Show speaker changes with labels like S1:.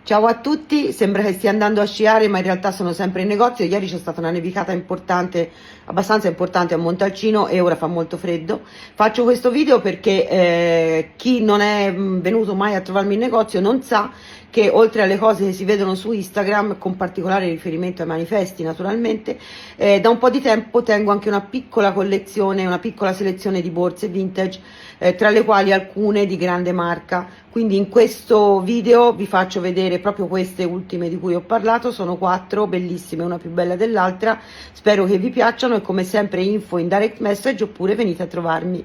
S1: Ciao a tutti, sembra che stia andando a sciare, ma in realtà sono sempre in negozio. Ieri c'è stata una nevicata importante, abbastanza importante a Montalcino e ora fa molto freddo. Faccio questo video perché chi non è venuto mai a trovarmi in negozio non sa che oltre alle cose che si vedono su Instagram, con particolare riferimento ai manifesti naturalmente, da un po' di tempo tengo anche una piccola collezione, una piccola selezione di borse vintage, tra le quali alcune di grande marca. Quindi in questo video vi faccio vedere proprio queste ultime di cui ho parlato, sono 4 bellissime, una più bella dell'altra, spero che vi piacciono e come sempre info in direct message oppure venite a trovarmi.